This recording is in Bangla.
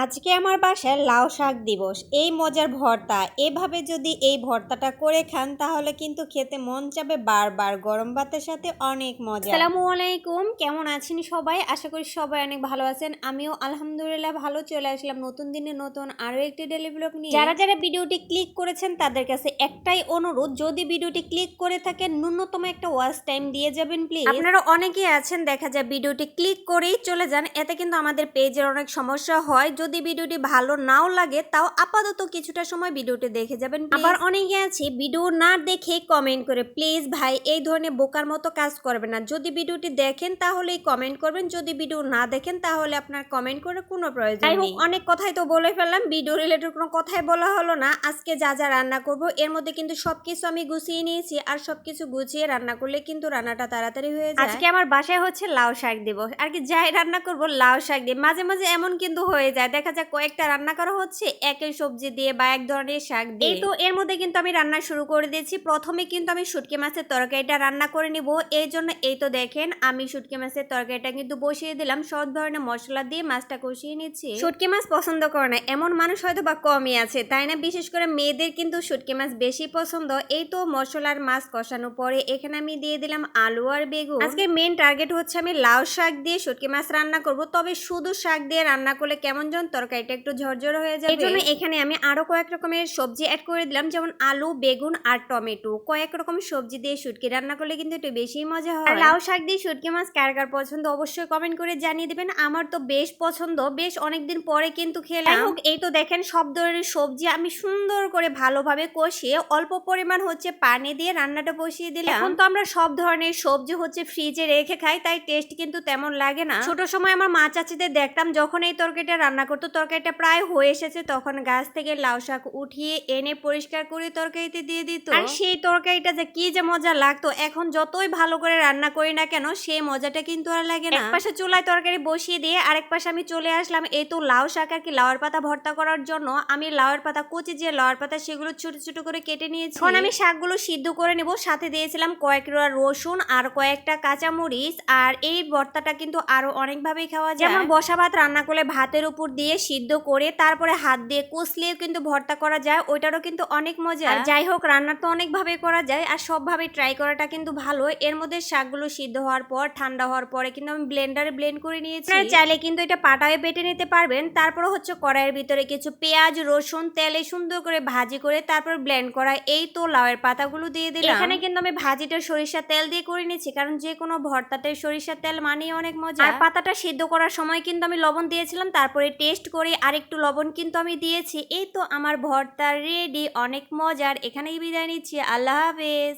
আজকে আমার বাসায় লাউ শাক দিবস। এই মজার ভর্তা, এভাবে যদি এই ভর্তাটা করে খান তাহলে কিন্তু খেতে মন চাবে বারবার। গরম ভাতের সাথে অনেক মজা। আসসালামু আলাইকুম, কেমন আছেন সবাই? আশা করি সবাই অনেক ভালো আছেন। আমিও আলহামদুলিল্লাহ ভালো। চলে আসলাম নতুন দিনে নতুন আরো একটি ডেইলি ব্লগ নিয়ে। যারা যারা ভিডিওটি ক্লিক করেছেন তাদের কাছে একটাই অনুরোধ, যদি ভিডিওটি ক্লিক করে থাকেন ন্যূনতম একটা ওয়াচ টাইম দিয়ে যাবেন প্লিজ। আপনারা অনেকেই আছেন দেখা যায় ভিডিওটি ক্লিক করেই চলে যান, এতে কিন্তু আমাদের পেজের অনেক সমস্যা হয়। যদি ভিডিওটি ভালো নাও লাগে তাও আপাতত কিছুটা সময় ভিডিওটি দেখে যাবেন। আবার অনেকে আছে ভিডিও না দেখে কমেন্ট করে, প্লিজ ভাই এই ধরনের বোকার মতো কাজ করবেন না। যদি ভিডিওটি দেখেন তাহলেই কমেন্ট করবেন, যদি ভিডিও না দেখেন তাহলে আপনার কমেন্ট করে কোনো প্রয়োজন নেই। অনেক কথাই তো বলে ফেললাম, ভিডিও রিলেটেড কোনো কথাই বলা হলো না। আজকে যা যা রান্না করব এর মধ্যে কিন্তু সবকিছু আমি গুছিয়ে নিয়েছি, আর সবকিছু গুছিয়ে রান্না করলে কিন্তু রান্নাটা তাড়াতাড়ি হয়ে যায়। আজকে আমার বাসায় হচ্ছে লাউ শাক দিব, আর কি যাই রান্না করব লাউ শাক দিয়ে। মাঝে মাঝে এমন কিন্তু হয়ে যায়, দেখা যায় কয়েকটা রান্না করা হচ্ছে একই সবজি দিয়ে বা এক ধরনের শাক দিয়ে। এই তো এর মধ্যে কিন্তু আমি রান্না শুরু করে দিয়েছি। প্রথমে কিন্তু আমি শুটকি মাছের তরকারিটা রান্না করে নিব। এই জন্য এই তো দেখেন আমি শুটকি মাছের তরকারিটা কিন্তু বসিয়ে দিলাম। সব ধরনের মশলা দিয়ে মাছটা কষিয়ে নিচ্ছি। শুটকি মাছ পছন্দ করে না এমন মানুষ হয়তো বা কমই আছে, তাই না? বিশেষ করে মেয়েদের কিন্তু শুটকি মাছ বেশি পছন্দ। এই তো মশলার মাছ কষানোর পরে এখানে আমি দিয়ে দিলাম আলু আর বেগুন। আজকে মেন টার্গেট হচ্ছে আমি লাউ শাক দিয়ে শুটকি মাছ রান্না করব। তবে শুধু শাক দিয়ে রান্না করলে কেমন যেন তরকারিটা একটু ঝরঝর হয়ে যাবে। এই জন্য এখানে আমি আরো কয়েক রকমের সবজি অ্যাড করে দিলাম, যেমন আলু, বেগুন আর টমেটো। কয়েক রকমের সবজি দিয়ে শুটকি রান্না করলে কিন্তু একটু বেশি মজা হয়। আর লাউ শাক দিয়ে শুটকি মাছ কার কার পছন্দ অবশ্যই কমেন্ট করে জানিয়ে দিবেন। আমার তো বেশ পছন্দ, বেশ অনেকদিন পরে কিন্তু খেলাম। এই তো দেখেন সব ধরনের সবজি আমি সুন্দর করে ভালোভাবে কষিয়ে অল্প পরিমাণ হচ্ছে পানি দিয়ে রান্নাটা বসিয়ে দিলাম। এখন তো আমরা সব ধরনের সবজি হচ্ছে ফ্রিজে রেখে খাই, তাই টেস্ট কিন্তু তেমন লাগে না। ছোট সময় আমার মা চাচিদের দেখতাম যখন এই তরকারিটা রান্না করতো, তরকারিটা প্রায় হয়ে এসেছে তখন গাছ থেকে লাউ শাক উঠিয়ে এনে পরিষ্কার করে তরকারিতে দিয়ে দিত। আর সেই তরকারিটা যে কি যে মজা লাগতো, এখন যতই ভালো করে রান্না করি না কেন সেই মজাটা কিন্তু আর লাগে না। এক পাশে চুলায় তরকারি বসিয়ে দিয়ে আরেক পাশে আমি চলে আসলাম এই তো লাউ শাক আর কি লাউয়ের পাতা ভর্তা করার জন্য। আমি লাউয়ের পাতা কুচি যে লাউয়ের পাতা সেগুলো ছোট ছোট করে কেটে নিয়েছি। এখন আমি শাকগুলো সিদ্ধ করে নেব। সাথে দিয়েছিলাম কয়েক রোয়া রসুন আর কয়েকটা কাঁচামরিচ। আর এই ভর্তাটা কিন্তু আরো অনেকভাবেই খাওয়া যায়, যেমন বসা ভাত রান্না করলে ভাতের উপর দিয়ে সিদ্ধ করে তারপরে হাত দিয়ে কষলিয়েও কিন্তু ভর্তা করা যায়, ওইটারও কিন্তু অনেক মজা। যাই হোক রান্না তো অনেক ভাবে করা যায়, আর সবভাবে ট্রাই করাটা কিন্তু ভালো। এর মধ্যে শাকগুলো সিদ্ধ হওয়ার পর ঠান্ডা হওয়ার পরে কিন্তু আমি ব্লেন্ডারে ব্লেন্ড করে নিয়েছি। চাইলে কিন্তু এটা পাটায় বেটে নিতে পারবেন। তারপরে হচ্ছে কড়াইয়ের ভিতরে কিছু পেঁয়াজ, রসুন তেলে সুন্দর করে ভাজি করে তারপর ব্লেন্ড করা এই তো লাউয়ের পাতাগুলো দিয়ে দিলাম। এখানে কিন্তু আমি ভাজিটা সরিষার তেল দিয়ে করে নিচ্ছি, কারণ যে কোনো ভর্তাতে সরিষার তেল মানেই অনেক মজা। আর পাতাটা সিদ্ধ করার সময় কিন্তু আমি লবণ দিয়েছিলাম, তারপরে টেস্ট করে আরেকটু লবণ কিন্তু আমি দিয়েছি। এই তো আমার ভর্তা রেডি, অনেক মজার। এখানেই বিদায় নিচ্ছি, আল্লাহ হাফেজ।